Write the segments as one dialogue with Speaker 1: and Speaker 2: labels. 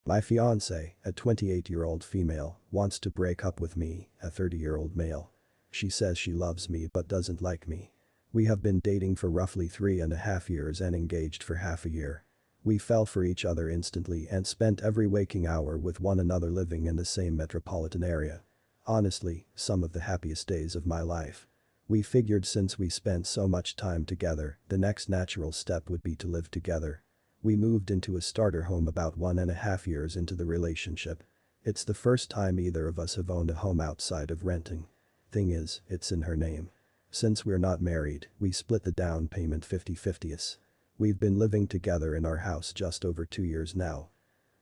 Speaker 1: My fiancé, a 28-year-old female, wants to break up with me, a 30-year-old male. She says she loves me but doesn't like me. We have been dating for roughly 3.5 years and engaged for half a year. We fell for each other instantly and spent every waking hour with one another living in the same metropolitan area. Honestly, some of the happiest days of my life. We figured since we spent so much time together, the next natural step would be to live together. We moved into a starter home about 1.5 years into the relationship. It's the first time either of us have owned a home outside of renting. Thing is, it's in her name. Since we're not married, we split the down payment 50-50. We've been living together in our house just over 2 years now.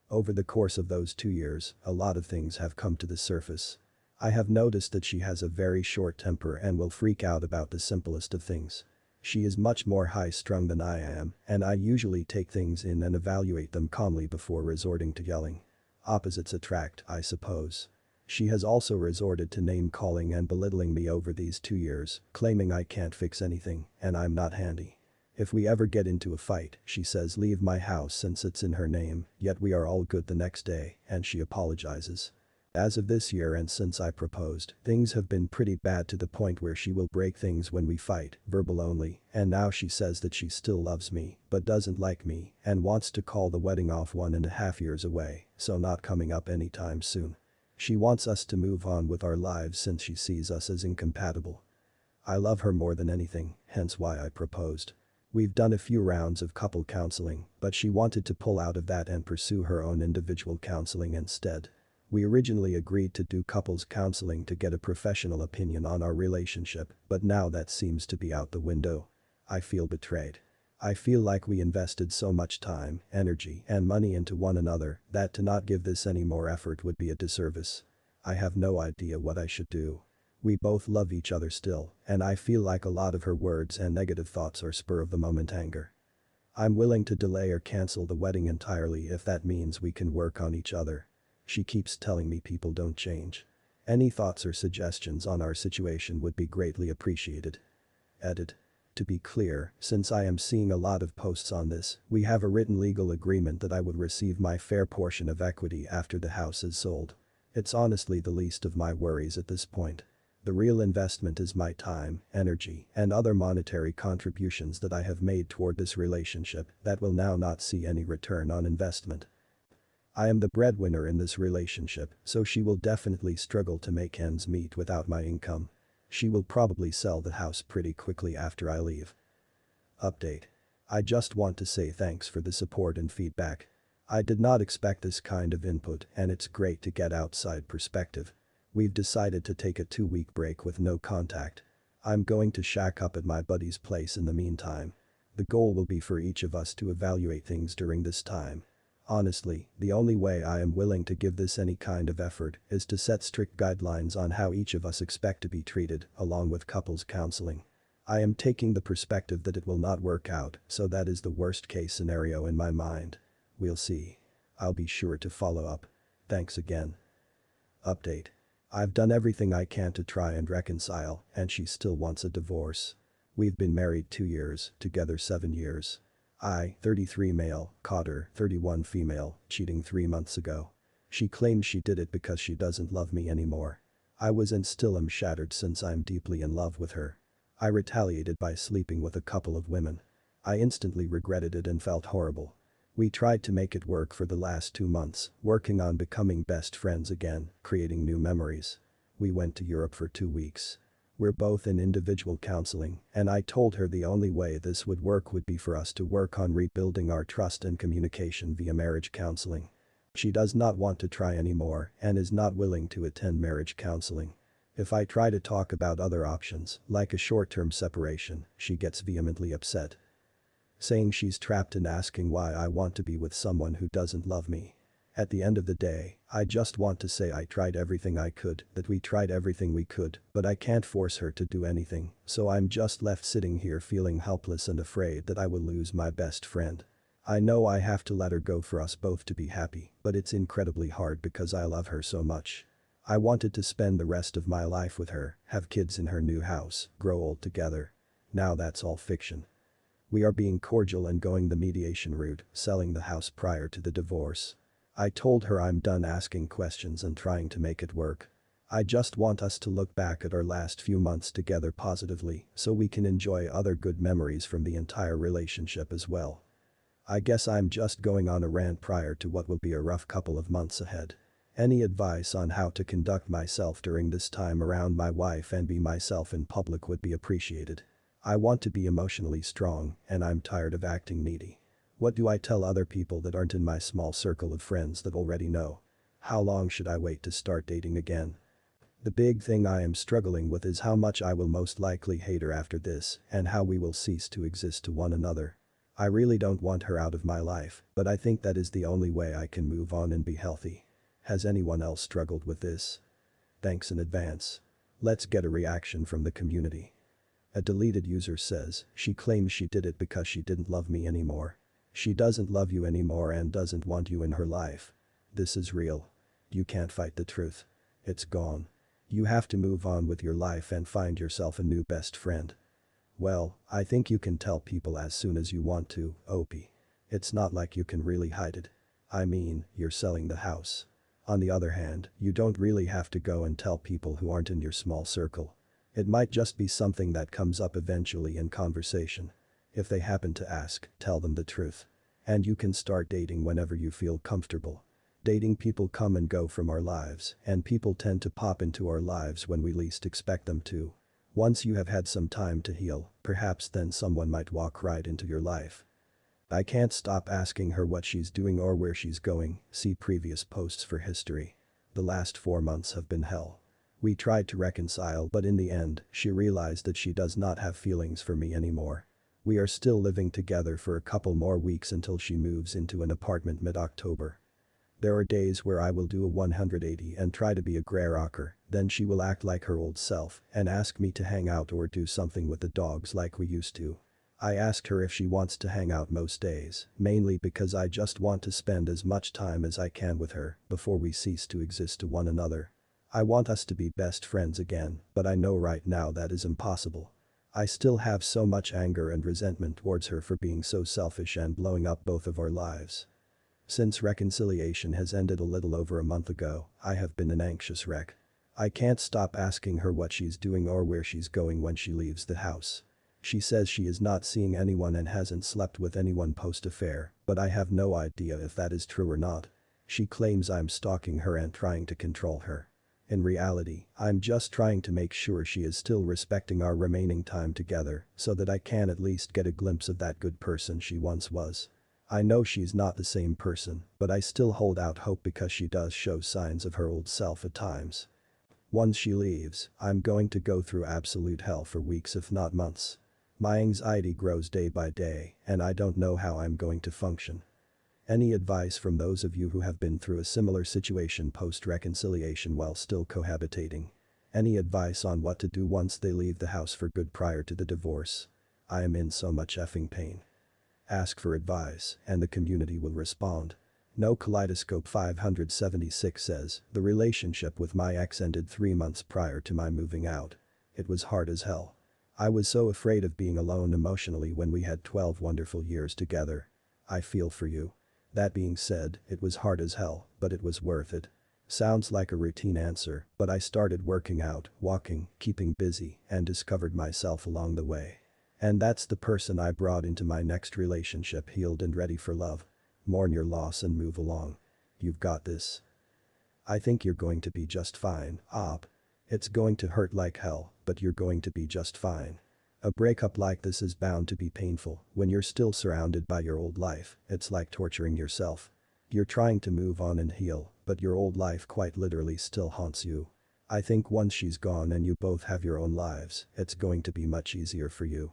Speaker 1: Over the course of those 2 years, a lot of things have come to the surface. I have noticed that she has a very short temper and will freak out about the simplest of things. She is much more high-strung than I am, and I usually take things in and evaluate them calmly before resorting to yelling. Opposites attract, I suppose. She has also resorted to name-calling and belittling me over these 2 years, claiming I can't fix anything and I'm not handy. If we ever get into a fight, she says leave my house since it's in her name, yet we are all good the next day, and she apologizes. As of this year and since I proposed, things have been pretty bad to the point where she will break things when we fight, verbal only, and now she says that she still loves me, but doesn't like me, and wants to call the wedding off 1.5 years away, so not coming up anytime soon. She wants us to move on with our lives since she sees us as incompatible. I love her more than anything, hence why I proposed. We've done a few rounds of couple counseling, but she wanted to pull out of that and pursue her own individual counseling instead. We originally agreed to do couples counseling to get a professional opinion on our relationship, but now that seems to be out the window. I feel betrayed. I feel like we invested so much time, energy, and money into one another that to not give this any more effort would be a disservice. I have no idea what I should do. We both love each other still, and I feel like a lot of her words and negative thoughts are spur-of-the-moment anger. I'm willing to delay or cancel the wedding entirely if that means we can work on each other. She keeps telling me people don't change. Any thoughts or suggestions on our situation would be greatly appreciated. Edit. To be clear, since I am seeing a lot of posts on this, we have a written legal agreement that I would receive my fair portion of equity after the house is sold. It's honestly the least of my worries at this point. The real investment is my time, energy, and other monetary contributions that I have made toward this relationship that will now not see any return on investment. I am the breadwinner in this relationship, so she will definitely struggle to make ends meet without my income. She will probably sell the house pretty quickly after I leave. Update. I just want to say thanks for the support and feedback. I did not expect this kind of input and it's great to get outside perspective. We've decided to take a 2-week break with no contact. I'm going to shack up at my buddy's place in the meantime. The goal will be for each of us to evaluate things during this time. Honestly, the only way I am willing to give this any kind of effort is to set strict guidelines on how each of us expect to be treated, along with couples counseling. I am taking the perspective that it will not work out, so that is the worst case scenario in my mind. We'll see. I'll be sure to follow up. Thanks again. Update. I've done everything I can to try and reconcile, and she still wants a divorce. We've been married 2 years, together 7 years. I, 33 male, caught her, 31 female, cheating 3 months ago. She claims she did it because she doesn't love me anymore. I was and still am shattered since I'm deeply in love with her. I retaliated by sleeping with a couple of women. I instantly regretted it and felt horrible. We tried to make it work for the last 2 months, working on becoming best friends again, creating new memories. We went to Europe for 2 weeks. We're both in individual counseling, and I told her the only way this would work would be for us to work on rebuilding our trust and communication via marriage counseling. She does not want to try anymore and is not willing to attend marriage counseling. If I try to talk about other options, like a short-term separation, she gets vehemently upset, saying she's trapped and asking why I want to be with someone who doesn't love me. At the end of the day, I just want to say I tried everything I could, that we tried everything we could, but I can't force her to do anything, so I'm just left sitting here feeling helpless and afraid that I will lose my best friend. I know I have to let her go for us both to be happy, but it's incredibly hard because I love her so much. I wanted to spend the rest of my life with her, have kids in her new house, grow old together. Now that's all fiction. We are being cordial and going the mediation route, selling the house prior to the divorce. I told her I'm done asking questions and trying to make it work. I just want us to look back at our last few months together positively so we can enjoy other good memories from the entire relationship as well. I guess I'm just going on a rant prior to what will be a rough couple of months ahead. Any advice on how to conduct myself during this time around my wife and be myself in public would be appreciated. I want to be emotionally strong and I'm tired of acting needy. What do I tell other people that aren't in my small circle of friends that already know? How long should I wait to start dating again? The big thing I am struggling with is how much I will most likely hate her after this and how we will cease to exist to one another. I really don't want her out of my life, but I think that is the only way I can move on and be healthy. Has anyone else struggled with this? Thanks in advance. Let's get a reaction from the community. A deleted user says, she claims she did it because she didn't love me anymore. She doesn't love you anymore and doesn't want you in her life. This is real. You can't fight the truth. It's gone. You have to move on with your life and find yourself a new best friend. Well, I think you can tell people as soon as you want to, OP. It's not like you can really hide it. I mean, you're selling the house. On the other hand, you don't really have to go and tell people who aren't in your small circle. It might just be something that comes up eventually in conversation. If they happen to ask, tell them the truth. And you can start dating whenever you feel comfortable. Dating people come and go from our lives, and people tend to pop into our lives when we least expect them to. Once you have had some time to heal, perhaps then someone might walk right into your life. I can't stop asking her what she's doing or where she's going, see previous posts for history. The last 4 months have been hell. We tried to reconcile but in the end, she realized that she does not have feelings for me anymore. We are still living together for a couple more weeks until she moves into an apartment mid-October. There are days where I will do a 180 and try to be a grey rocker, then she will act like her old self and ask me to hang out or do something with the dogs like we used to. I asked her if she wants to hang out most days, mainly because I just want to spend as much time as I can with her before we cease to exist to one another. I want us to be best friends again, but I know right now that is impossible. I still have so much anger and resentment towards her for being so selfish and blowing up both of our lives. Since reconciliation has ended a little over a month ago, I have been an anxious wreck. I can't stop asking her what she's doing or where she's going when she leaves the house. She says she is not seeing anyone and hasn't slept with anyone post-affair, but I have no idea if that is true or not. She claims I'm stalking her and trying to control her. In reality, I'm just trying to make sure she is still respecting our remaining time together so that I can at least get a glimpse of that good person she once was. I know she's not the same person, but I still hold out hope because she does show signs of her old self at times. Once she leaves, I'm going to go through absolute hell for weeks if not months. My anxiety grows day by day, and I don't know how I'm going to function. Any advice from those of you who have been through a similar situation post-reconciliation while still cohabitating? Any advice on what to do once they leave the house for good prior to the divorce? I am in so much effing pain. Ask for advice, and the community will respond. No Kaleidoscope 576 says, the relationship with my ex ended 3 months prior to my moving out. It was hard as hell. I was so afraid of being alone emotionally when we had 12 wonderful years together. I feel for you. That being said, it was hard as hell, but it was worth it. Sounds like a routine answer, but I started working out, walking, keeping busy, and discovered myself along the way. And that's the person I brought into my next relationship, healed and ready for love. Mourn your loss and move along. You've got this. I think you're going to be just fine, Op. It's going to hurt like hell, but you're going to be just fine. A breakup like this is bound to be painful when you're still surrounded by your old life. It's like torturing yourself. You're trying to move on and heal, but your old life quite literally still haunts you. I think once she's gone and you both have your own lives, it's going to be much easier for you.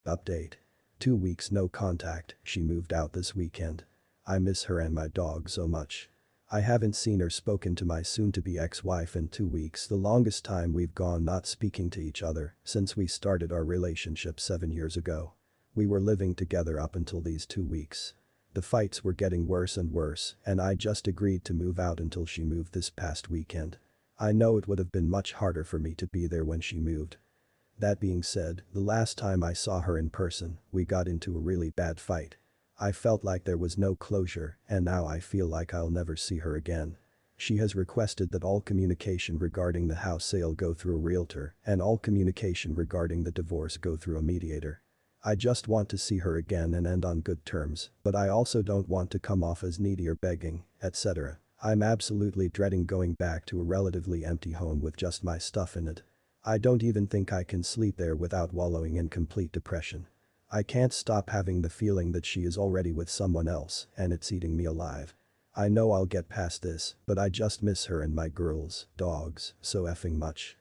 Speaker 1: Update. 2 weeks no contact, she moved out this weekend. I miss her and my dog so much. I haven't seen or spoken to my soon-to-be ex-wife in 2 weeks, the longest time we've gone not speaking to each other since we started our relationship 7 years ago. We were living together up until these 2 weeks. The fights were getting worse and worse, and I just agreed to move out until she moved this past weekend. I know it would have been much harder for me to be there when she moved. That being said, the last time I saw her in person, we got into a really bad fight. I felt like there was no closure, and now I feel like I'll never see her again. She has requested that all communication regarding the house sale go through a realtor and all communication regarding the divorce go through a mediator. I just want to see her again and end on good terms, but I also don't want to come off as needy or begging, etc. I'm absolutely dreading going back to a relatively empty home with just my stuff in it. I don't even think I can sleep there without wallowing in complete depression. I can't stop having the feeling that she is already with someone else and it's eating me alive. I know I'll get past this, but I just miss her and my girls, dogs, so effing much.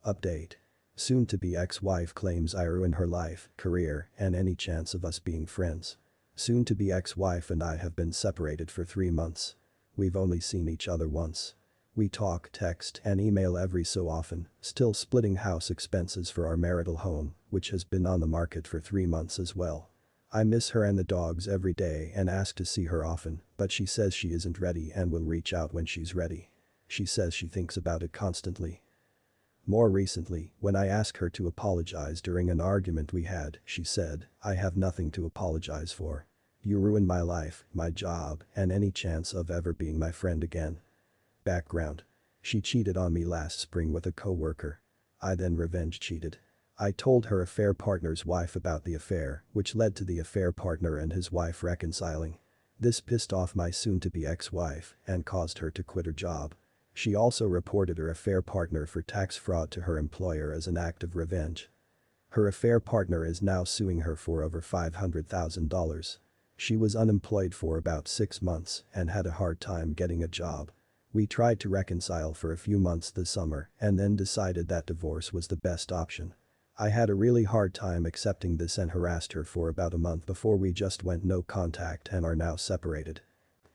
Speaker 1: Update. Soon-to-be ex-wife claims I ruined her life, career, and any chance of us being friends. Soon-to-be ex-wife and I have been separated for 3 months. We've only seen each other once. We talk, text, and email every so often, still splitting house expenses for our marital home, which has been on the market for 3 months as well. I miss her and the dogs every day and ask to see her often, but she says she isn't ready and will reach out when she's ready. She says she thinks about it constantly. More recently, when I asked her to apologize during an argument we had, she said, "I have nothing to apologize for. You ruined my life, my job, and any chance of ever being my friend again." Background. She cheated on me last spring with a coworker. I then revenge cheated. I told her affair partner's wife about the affair, which led to the affair partner and his wife reconciling. This pissed off my soon-to-be ex-wife and caused her to quit her job. She also reported her affair partner for tax fraud to her employer as an act of revenge. Her affair partner is now suing her for over $500,000. She was unemployed for about 6 months and had a hard time getting a job. We tried to reconcile for a few months this summer and then decided that divorce was the best option. I had a really hard time accepting this and harassed her for about a month before we just went no contact and are now separated.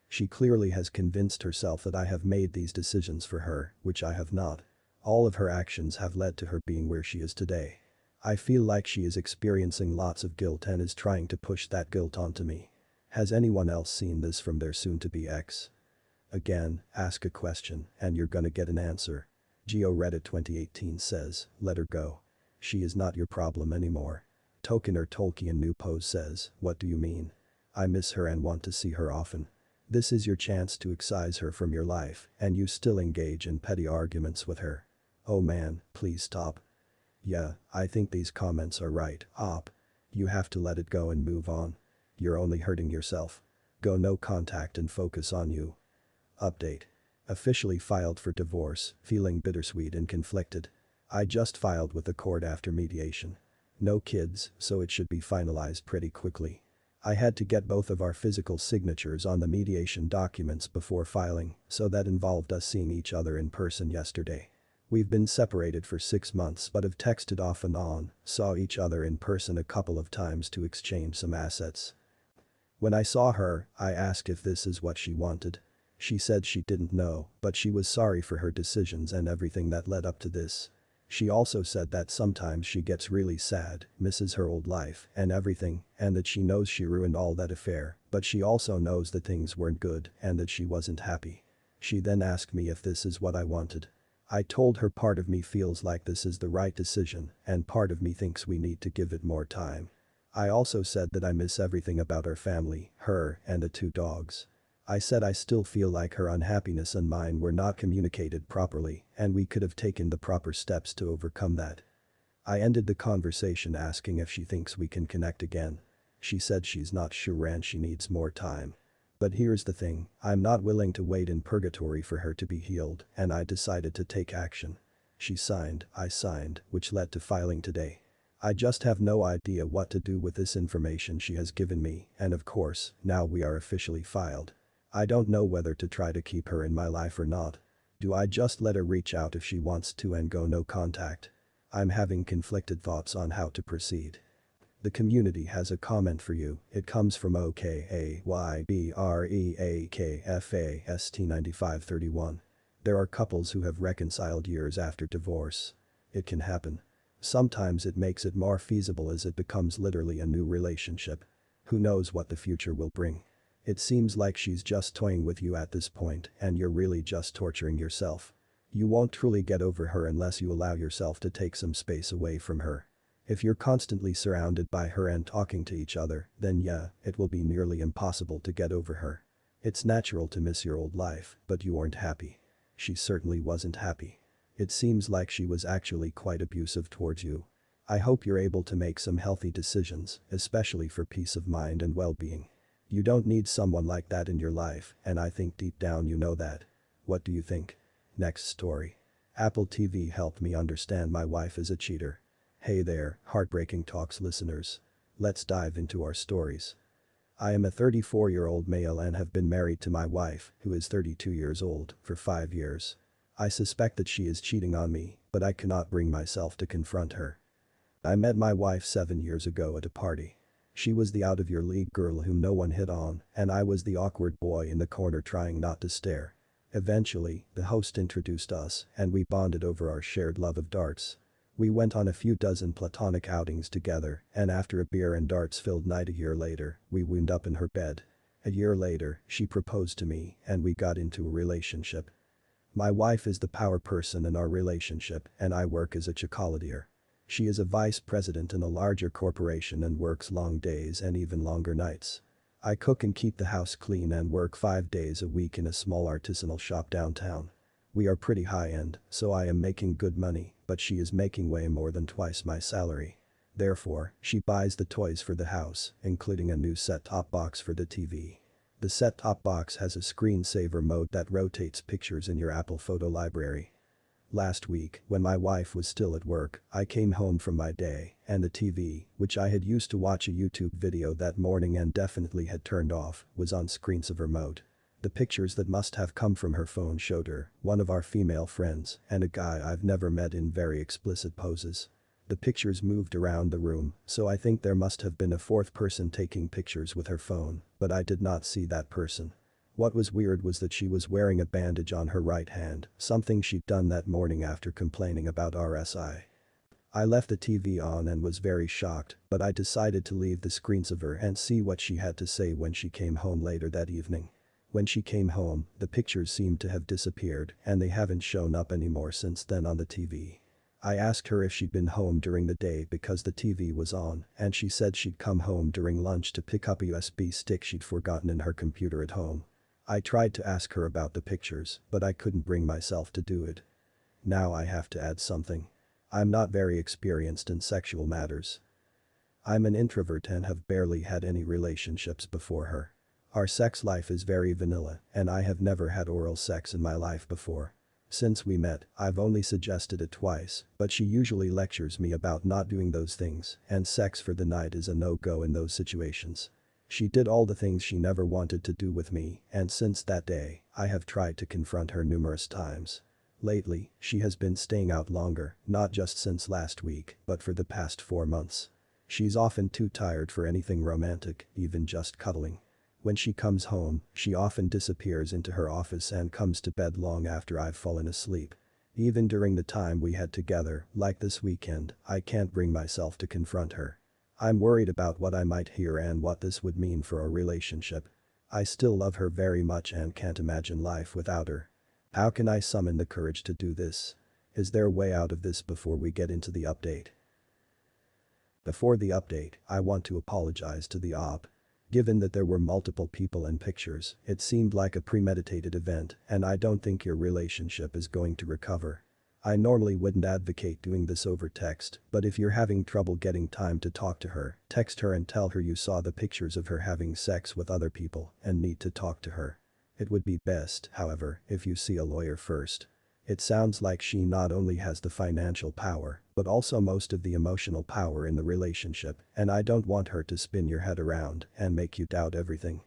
Speaker 1: She clearly has convinced herself that I have made these decisions for her, which I have not. All of her actions have led to her being where she is today. I feel like she is experiencing lots of guilt and is trying to push that guilt onto me. Has anyone else seen this from their soon-to-be ex? Again, ask a question and you're gonna get an answer. GeoReddit 2018 says, "Let her go. She is not your problem anymore." Tokener Tolkien New Pose says, "What do you mean? I miss her and want to see her often." This is your chance to excise her from your life and you still engage in petty arguments with her. Oh man, please stop. Yeah, I think these comments are right, op. You have to let it go and move on. You're only hurting yourself. Go no contact and focus on you. Update. Officially filed for divorce, feeling bittersweet and conflicted. I just filed with the court after mediation. No kids, so it should be finalized pretty quickly. I had to get both of our physical signatures on the mediation documents before filing, so that involved us seeing each other in person yesterday. We've been separated for 6 months but have texted off and on, saw each other in person a couple of times to exchange some assets. When I saw her, I asked if this is what she wanted. She said she didn't know, but she was sorry for her decisions and everything that led up to this. She also said that sometimes she gets really sad, misses her old life and everything, and that she knows she ruined all that affair, but she also knows that things weren't good and that she wasn't happy. She then asked me if this is what I wanted. I told her part of me feels like this is the right decision and part of me thinks we need to give it more time. I also said that I miss everything about our family, her, and the 2 dogs. I said I still feel like her unhappiness and mine were not communicated properly and we could have taken the proper steps to overcome that. I ended the conversation asking if she thinks we can connect again. She said she's not sure and she needs more time. But here's the thing, I'm not willing to wait in purgatory for her to be healed and I decided to take action. She signed, I signed, which led to filing today. I just have no idea what to do with this information she has given me and of course, now we are officially filed. I don't know whether to try to keep her in my life or not. Do I just let her reach out if she wants to and go no contact? I'm having conflicted thoughts on how to proceed. The community has a comment for you. It comes from OKAYBREAKFAST9531. There are couples who have reconciled years after divorce. It can happen. Sometimes it makes it more feasible as it becomes literally a new relationship. Who knows what the future will bring? It seems like she's just toying with you at this point and you're really just torturing yourself. You won't truly get over her unless you allow yourself to take some space away from her. If you're constantly surrounded by her and talking to each other, then yeah, it will be nearly impossible to get over her. It's natural to miss your old life, but you weren't happy. She certainly wasn't happy. It seems like she was actually quite abusive towards you. I hope you're able to make some healthy decisions, especially for peace of mind and well-being. You don't need someone like that in your life, and I think deep down you know that. What do you think? Next story. Apple TV helped me understand my wife is a cheater. Hey there, Heartbreaking Talks listeners. Let's dive into our stories. I am a 34-year-old male and have been married to my wife, who is 32 years old, for 5 years. I suspect that she is cheating on me, but I cannot bring myself to confront her. I met my wife 7 years ago at a party. She was the out-of-your-league girl whom no one hit on, and I was the awkward boy in the corner trying not to stare. Eventually, the host introduced us, and we bonded over our shared love of darts. We went on a few dozen platonic outings together, and after a beer and darts-filled night a year later, we wound up in her bed. A year later, she proposed to me, and we got into a relationship. My wife is the power person in our relationship, and I work as a chocolatier. She is a vice president in a larger corporation and works long days and even longer nights. I cook and keep the house clean and work 5 days a week in a small artisanal shop downtown. We are pretty high-end, so I am making good money, but she is making way more than twice my salary. Therefore, she buys the toys for the house, including a new set-top box for the TV. The set-top box has a screensaver mode that rotates pictures in your Apple photo library. Last week, when my wife was still at work, I came home from my day, and the TV, which I had used to watch a YouTube video that morning and definitely had turned off, was on screensaver mode. The pictures that must have come from her phone showed her, one of our female friends, and a guy I've never met in very explicit poses. The pictures moved around the room, so I think there must have been a fourth person taking pictures with her phone, but I did not see that person. What was weird was that she was wearing a bandage on her right hand, something she'd done that morning after complaining about RSI. I left the TV on and was very shocked, but I decided to leave the screensaver and see what she had to say when she came home later that evening. When she came home, the pictures seemed to have disappeared, and they haven't shown up anymore since then on the TV. I asked her if she'd been home during the day because the TV was on, and she said she'd come home during lunch to pick up a USB stick she'd forgotten in her computer at home. I tried to ask her about the pictures, but I couldn't bring myself to do it. Now I have to add something. I'm not very experienced in sexual matters. I'm an introvert and have barely had any relationships before her. Our sex life is very vanilla, and I have never had oral sex in my life before. Since we met, I've only suggested it twice, but she usually lectures me about not doing those things, and sex for the night is a no-go in those situations. She did all the things she never wanted to do with me, and since that day, I have tried to confront her numerous times. Lately, she has been staying out longer, not just since last week, but for the past 4 months. She's often too tired for anything romantic, even just cuddling. When she comes home, she often disappears into her office and comes to bed long after I've fallen asleep. Even during the time we had together, like this weekend, I can't bring myself to confront her. I'm worried about what I might hear and what this would mean for our relationship. I still love her very much and can't imagine life without her. How can I summon the courage to do this? Is there a way out of this before we get into the update? Before the update, I want to apologize to the op. Given that there were multiple people and pictures, it seemed like a premeditated event, and I don't think your relationship is going to recover. I normally wouldn't advocate doing this over text, but if you're having trouble getting time to talk to her, text her and tell her you saw the pictures of her having sex with other people and need to talk to her. It would be best, however, if you see a lawyer first. It sounds like she not only has the financial power, but also most of the emotional power in the relationship, and I don't want her to spin your head around and make you doubt everything.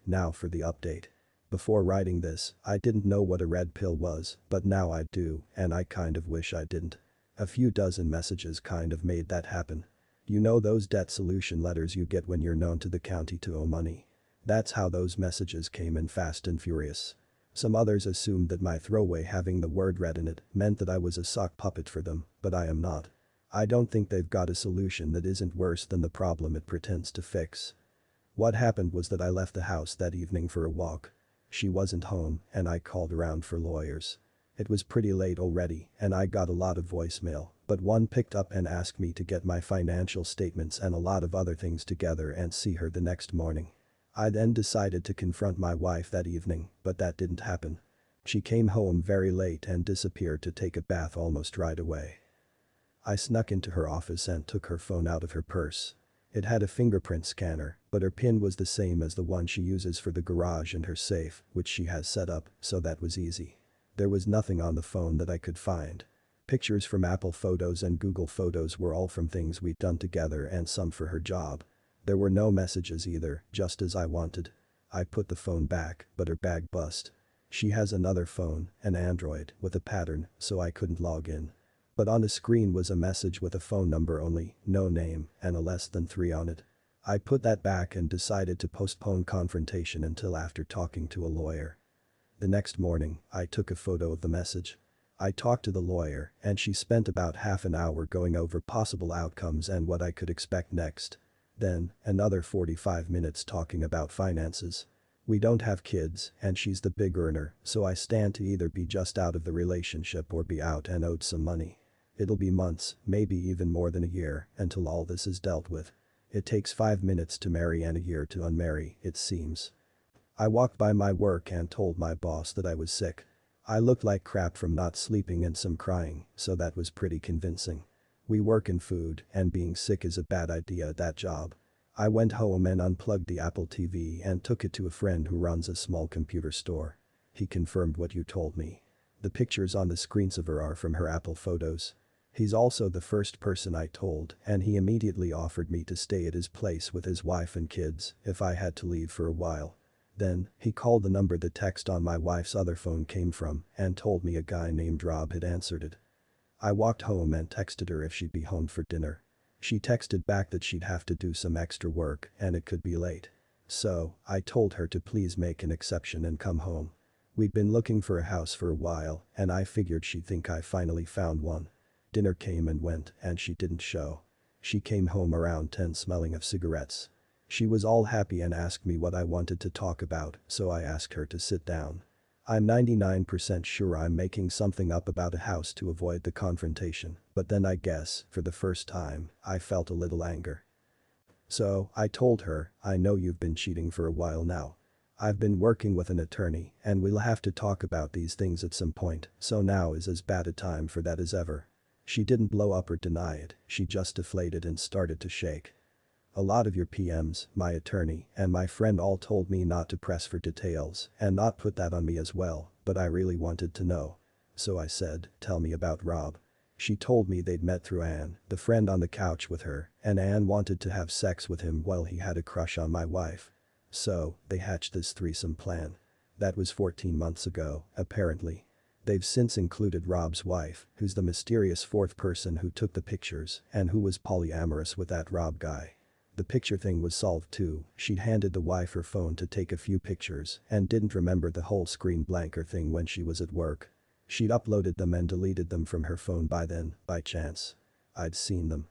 Speaker 1: Now for the update. Before writing this, I didn't know what a red pill was, but now I do, and I kind of wish I didn't. A few dozen messages kind of made that happen. You know those debt solution letters you get when you're known to the county to owe money? That's how those messages came in fast and furious. Some others assumed that my throwaway having the word red in it meant that I was a sock puppet for them, but I am not. I don't think they've got a solution that isn't worse than the problem it pretends to fix. What happened was that I left the house that evening for a walk. She wasn't home, and I called around for lawyers. It was pretty late already, and I got a lot of voicemail, But one picked up and asked me to get my financial statements and a lot of other things together and see her the next morning. I then decided to confront my wife that evening, but that didn't happen. She came home very late and disappeared to take a bath almost right away. I snuck into her office and took her phone out of her purse. It had a fingerprint scanner, but her PIN was the same as the one she uses for the garage and her safe, which she has set up, so that was easy. There was nothing on the phone that I could find. Pictures from Apple Photos and Google Photos were all from things we'd done together and some for her job. There were no messages either, just as I wanted. I put the phone back, but her bag bust. She has another phone, an Android, with a pattern, so I couldn't log in. But on the screen was a message with a phone number only, no name, and a less than 3 on it. I put that back and decided to postpone confrontation until after talking to a lawyer. The next morning, I took a photo of the message. I talked to the lawyer, and she spent about half an hour going over possible outcomes and what I could expect next. Then, another 45 minutes talking about finances. We don't have kids, and she's the big earner, so I stand to either be just out of the relationship or be out and owed some money. It'll be months, maybe even more than a year, until all this is dealt with. It takes 5 minutes to marry and a year to unmarry, it seems. I walked by my work and told my boss that I was sick. I looked like crap from not sleeping and some crying, so that was pretty convincing. We work in food, and being sick is a bad idea at that job. I went home and unplugged the Apple TV and took it to a friend who runs a small computer store. He confirmed what you told me. The pictures on the screens of her are from her Apple Photos. He's also the first person I told, and he immediately offered me to stay at his place with his wife and kids if I had to leave for a while. Then, he called the number the text on my wife's other phone came from and told me a guy named Rob had answered it. I walked home and texted her if she'd be home for dinner. She texted back that she'd have to do some extra work and it could be late. So, I told her to please make an exception and come home. We'd been looking for a house for a while, and I figured she'd think I finally found one. Dinner came and went, and she didn't show. She came home around 10 smelling of cigarettes. She was all happy and asked me what I wanted to talk about, so I asked her to sit down. I'm 99% sure I'm making something up about a house to avoid the confrontation, but then I guess, for the first time, I felt a little anger. So, I told her, I know you've been cheating for a while now. I've been working with an attorney, and we'll have to talk about these things at some point, so now is as bad a time for that as ever. She didn't blow up or deny it, she just deflated and started to shake. A lot of your PMs, my attorney, and my friend all told me not to press for details and not put that on me as well, but I really wanted to know. So I said, tell me about Rob. She told me they'd met through Anne, the friend on the couch with her, and Anne wanted to have sex with him while he had a crush on my wife. So, they hatched this threesome plan. That was 14 months ago, apparently. They've since included Rob's wife, who's the mysterious fourth person who took the pictures and who was polyamorous with that Rob guy. The picture thing was solved too, she'd handed the wife her phone to take a few pictures and didn't remember the whole screen blanker thing when she was at work. She'd uploaded them and deleted them from her phone by then, by chance. I'd seen them.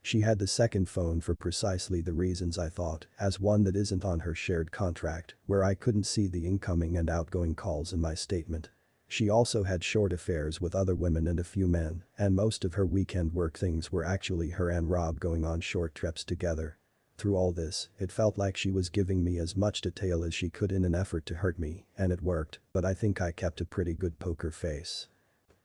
Speaker 1: She had the second phone for precisely the reasons I thought, as one that isn't on her shared contract, where I couldn't see the incoming and outgoing calls in my statement. She also had short affairs with other women and a few men, and most of her weekend work things were actually her and Rob going on short trips together. Through all this, it felt like she was giving me as much detail as she could in an effort to hurt me, and it worked, but I think I kept a pretty good poker face.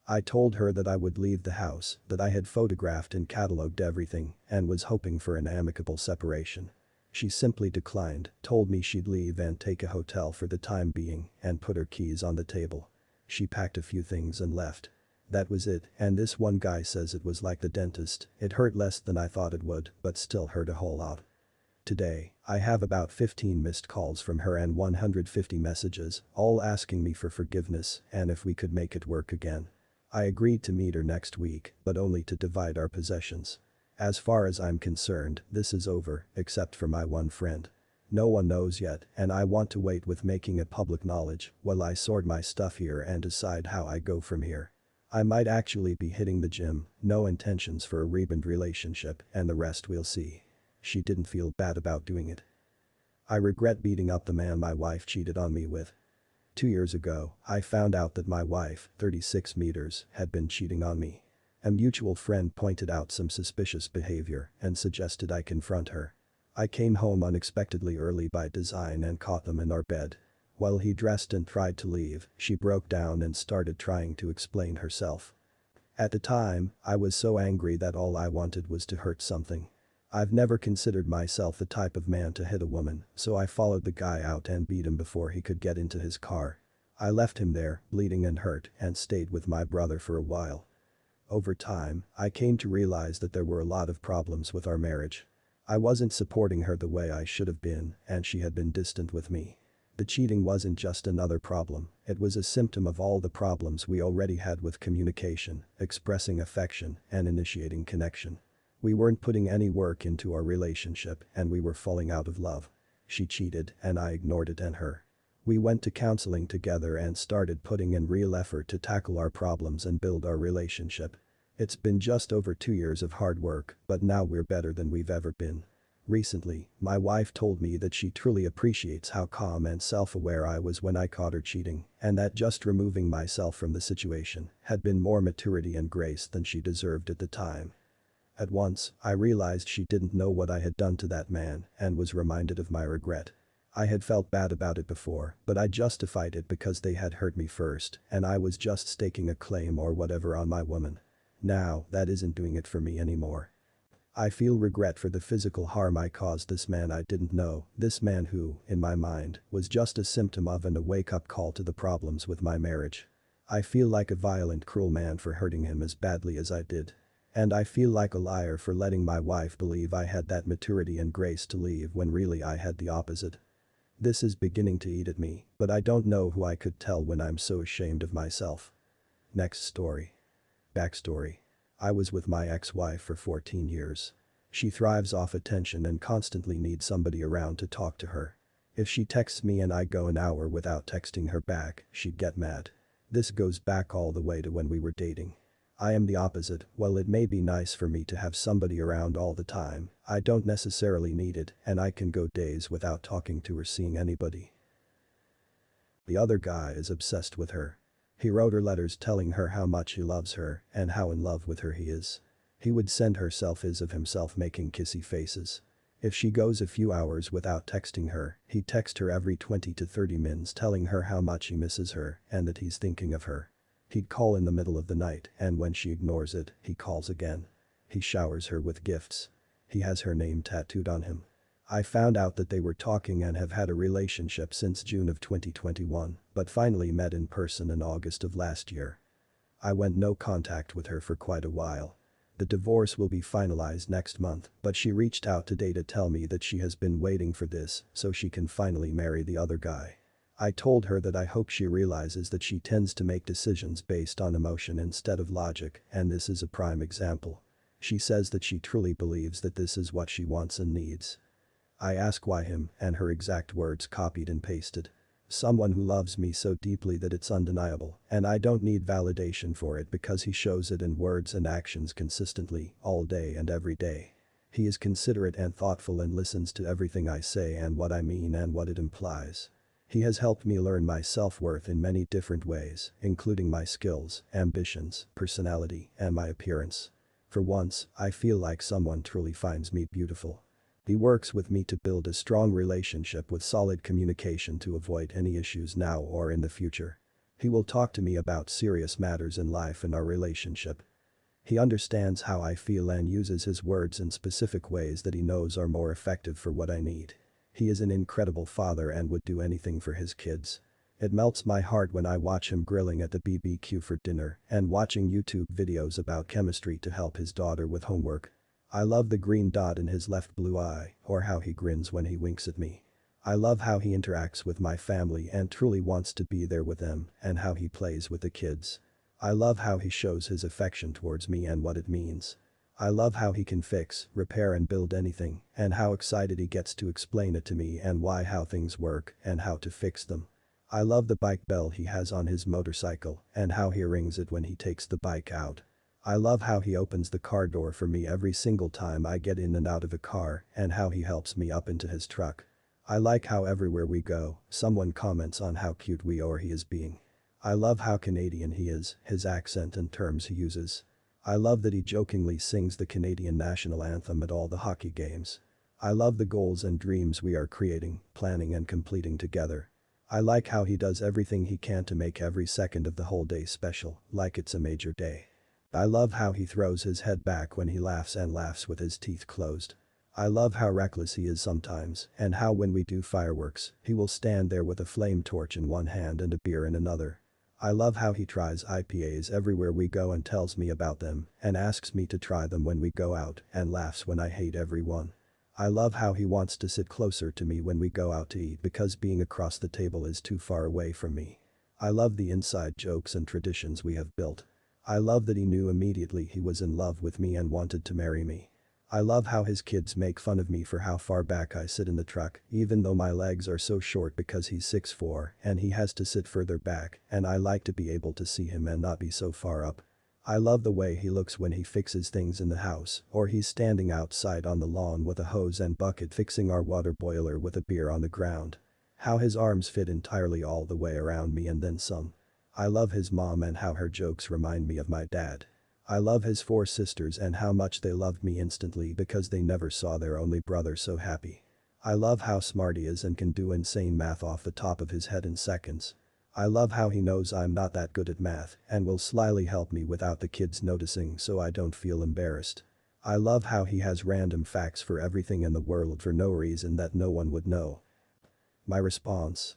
Speaker 1: I told her that I would leave the house, that I had photographed and catalogued everything, and was hoping for an amicable separation. She simply declined, told me she'd leave and take a hotel for the time being, and put her keys on the table. She packed a few things and left. That was it, and this one guy says it was like the dentist, it hurt less than I thought it would, but still hurt a whole lot. Today, I have about 15 missed calls from her and 150 messages, all asking me for forgiveness and if we could make it work again. I agreed to meet her next week, but only to divide our possessions. As far as I'm concerned, this is over, except for my one friend. No one knows yet, and I want to wait with making it public knowledge while I sort my stuff here and decide how I go from here. I might actually be hitting the gym, no intentions for a rebound relationship, and the rest we'll see. She didn't feel bad about doing it. I regret beating up the man my wife cheated on me with. 2 years ago, I found out that my wife, 36 meters, had been cheating on me. A mutual friend pointed out some suspicious behavior and suggested I confront her. I came home unexpectedly early by design and caught them in our bed. While he dressed and tried to leave, she broke down and started trying to explain herself. At the time, I was so angry that all I wanted was to hurt something. I've never considered myself the type of man to hit a woman, so I followed the guy out and beat him before he could get into his car. I left him there, bleeding and hurt, and stayed with my brother for a while. Over time, I came to realize that there were a lot of problems with our marriage. I wasn't supporting her the way I should have been, and she had been distant with me. The cheating wasn't just another problem, it was a symptom of all the problems we already had with communication, expressing affection, and initiating connection. We weren't putting any work into our relationship and we were falling out of love. She cheated and I ignored it and her. We went to counseling together and started putting in real effort to tackle our problems and build our relationship. It's been just over 2 years of hard work, but now we're better than we've ever been. Recently, my wife told me that she truly appreciates how calm and self-aware I was when I caught her cheating, and that just removing myself from the situation had been more maturity and grace than she deserved at the time. At once, I realized she didn't know what I had done to that man and was reminded of my regret. I had felt bad about it before, but I justified it because they had hurt me first and I was just staking a claim or whatever on my woman. Now, that isn't doing it for me anymore. I feel regret for the physical harm I caused this man I didn't know, this man who, in my mind, was just a symptom of and a wake-up call to the problems with my marriage. I feel like a violent, cruel man for hurting him as badly as I did. And I feel like a liar for letting my wife believe I had that maturity and grace to leave when really I had the opposite. This is beginning to eat at me, but I don't know who I could tell when I'm so ashamed of myself. Next story. Backstory. I was with my ex-wife for 14 years. She thrives off attention and constantly needs somebody around to talk to her. If she texts me and I go an hour without texting her back, she'd get mad. This goes back all the way to when we were dating. I am the opposite. While it may be nice for me to have somebody around all the time, I don't necessarily need it and I can go days without talking to or seeing anybody. The other guy is obsessed with her. He wrote her letters telling her how much he loves her and how in love with her he is. He would send her selfies of himself making kissy faces. If she goes a few hours without texting her, he'd text her every 20 to 30 minutes telling her how much he misses her and that he's thinking of her. He'd call in the middle of the night and when she ignores it, he calls again. He showers her with gifts. He has her name tattooed on him. I found out that they were talking and have had a relationship since June of 2021, but finally met in person in August of last year. I went no contact with her for quite a while. The divorce will be finalized next month, but she reached out today to tell me that she has been waiting for this so she can finally marry the other guy. I told her that I hope she realizes that she tends to make decisions based on emotion instead of logic, and this is a prime example. She says that she truly believes that this is what she wants and needs. I ask why him, and her exact words copied and pasted. Someone who loves me so deeply that it's undeniable, and I don't need validation for it because he shows it in words and actions consistently, all day and every day. He is considerate and thoughtful and listens to everything I say and what I mean and what it implies. He has helped me learn my self-worth in many different ways, including my skills, ambitions, personality, and my appearance. For once, I feel like someone truly finds me beautiful. He works with me to build a strong relationship with solid communication to avoid any issues now or in the future. He will talk to me about serious matters in life and our relationship. He understands how I feel and uses his words in specific ways that he knows are more effective for what I need. He is an incredible father and would do anything for his kids. It melts my heart when I watch him grilling at the BBQ for dinner and watching YouTube videos about chemistry to help his daughter with homework. I love the green dot in his left blue eye or how he grins when he winks at me. I love how he interacts with my family and truly wants to be there with them and how he plays with the kids. I love how he shows his affection towards me and what it means. I love how he can fix, repair and build anything and how excited he gets to explain it to me and how things work and how to fix them. I love the bike bell he has on his motorcycle and how he rings it when he takes the bike out. I love how he opens the car door for me every single time I get in and out of a car and how he helps me up into his truck. I like how everywhere we go, someone comments on how cute we or he is being. I love how Canadian he is, his accent and terms he uses. I love that he jokingly sings the Canadian national anthem at all the hockey games. I love the goals and dreams we are creating, planning and completing together. I like how he does everything he can to make every second of the whole day special, like it's a major day. I love how he throws his head back when he laughs and laughs with his teeth closed. I love how reckless he is sometimes, and how when we do fireworks, he will stand there with a flame torch in one hand and a beer in another. I love how he tries IPAs everywhere we go and tells me about them, and asks me to try them when we go out, and laughs when I hate every one. I love how he wants to sit closer to me when we go out to eat because being across the table is too far away from me. I love the inside jokes and traditions we have built. I love that he knew immediately he was in love with me and wanted to marry me. I love how his kids make fun of me for how far back I sit in the truck, even though my legs are so short because he's 6'4" and he has to sit further back, and I like to be able to see him and not be so far up. I love the way he looks when he fixes things in the house, or he's standing outside on the lawn with a hose and bucket fixing our water boiler with a beer on the ground. How his arms fit entirely all the way around me and then some. I love his mom and how her jokes remind me of my dad. I love his 4 sisters and how much they loved me instantly because they never saw their only brother so happy. I love how smart he is and can do insane math off the top of his head in seconds. I love how he knows I'm not that good at math and will slyly help me without the kids noticing so I don't feel embarrassed. I love how he has random facts for everything in the world for no reason that no one would know. My response: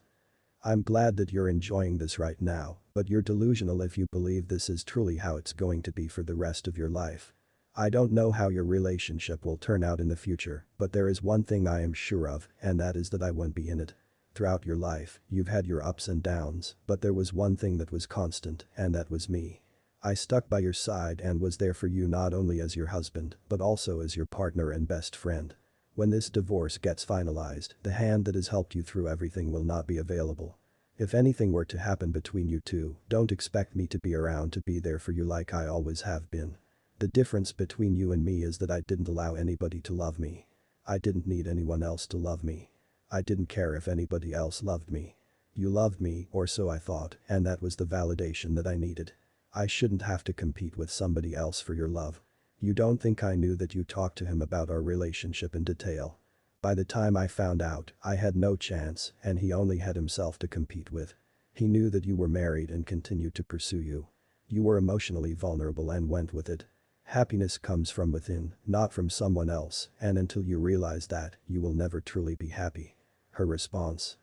Speaker 1: I'm glad that you're enjoying this right now, but you're delusional if you believe this is truly how it's going to be for the rest of your life. I don't know how your relationship will turn out in the future, but there is one thing I am sure of, and that is that I won't be in it. Throughout your life, you've had your ups and downs, but there was one thing that was constant, and that was me. I stuck by your side and was there for you not only as your husband, but also as your partner and best friend. When this divorce gets finalized, the hand that has helped you through everything will not be available. If anything were to happen between you two, don't expect me to be around to be there for you like I always have been. The difference between you and me is that I didn't allow anybody to love me. I didn't need anyone else to love me. I didn't care if anybody else loved me. You loved me, or so I thought, and that was the validation that I needed. I shouldn't have to compete with somebody else for your love. You don't think I knew that you talked to him about our relationship in detail? By the time I found out, I had no chance and he only had himself to compete with. He knew that you were married and continued to pursue you. You were emotionally vulnerable and went with it. Happiness comes from within, not from someone else, and until you realize that, you will never truly be happy. Her response: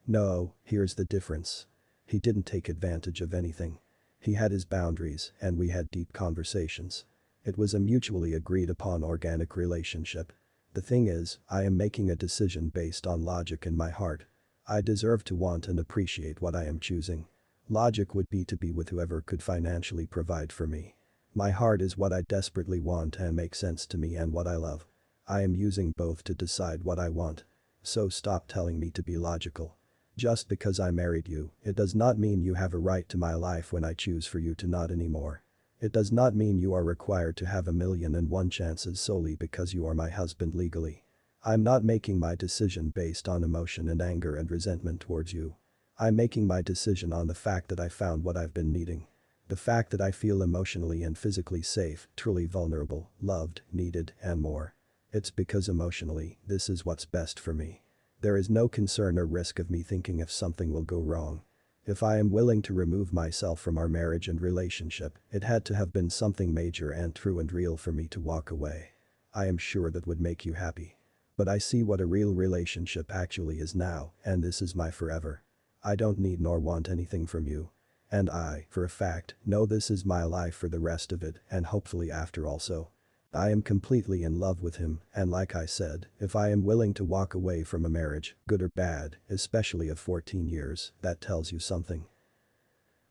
Speaker 1: no, here's the difference. He didn't take advantage of anything. He had his boundaries and we had deep conversations. It was a mutually agreed upon organic relationship. The thing is, I am making a decision based on logic in my heart. I deserve to want and appreciate what I am choosing. Logic would be to be with whoever could financially provide for me. My heart is what I desperately want and makes sense to me and what I love. I am using both to decide what I want. So stop telling me to be logical. Just because I married you, it does not mean you have a right to my life when I choose for you to not anymore. It does not mean you are required to have 1,000,001 chances solely because you are my husband legally. I'm not making my decision based on emotion and anger and resentment towards you. I'm making my decision on the fact that I found what I've been needing. The fact that I feel emotionally and physically safe, truly vulnerable, loved, needed, and more. It's because emotionally, this is what's best for me. There is no concern or risk of me thinking if something will go wrong. If I am willing to remove myself from our marriage and relationship, it had to have been something major and true and real for me to walk away. I am sure that would make you happy. But I see what a real relationship actually is now, and this is my forever. I don't need nor want anything from you. And I, for a fact, know this is my life for the rest of it and hopefully after also. I am completely in love with him, and like I said, if I am willing to walk away from a marriage, good or bad, especially of 14 years, that tells you something.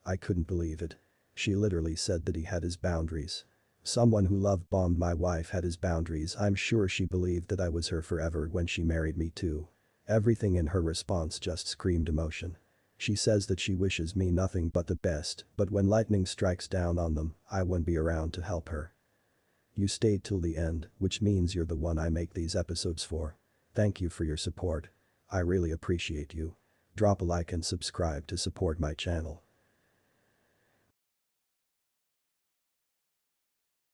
Speaker 1: I couldn't believe it. She literally said that he had his boundaries. Someone who love-bombed my wife had his boundaries. I'm sure she believed that I was her forever when she married me too. Everything in her response just screamed emotion. She says that she wishes me nothing but the best, but when lightning strikes down on them, I won't be around to help her. You stayed till the end, which means you're the one I make these episodes for. Thank you for your support. I really appreciate you. Drop a like and subscribe to support my channel.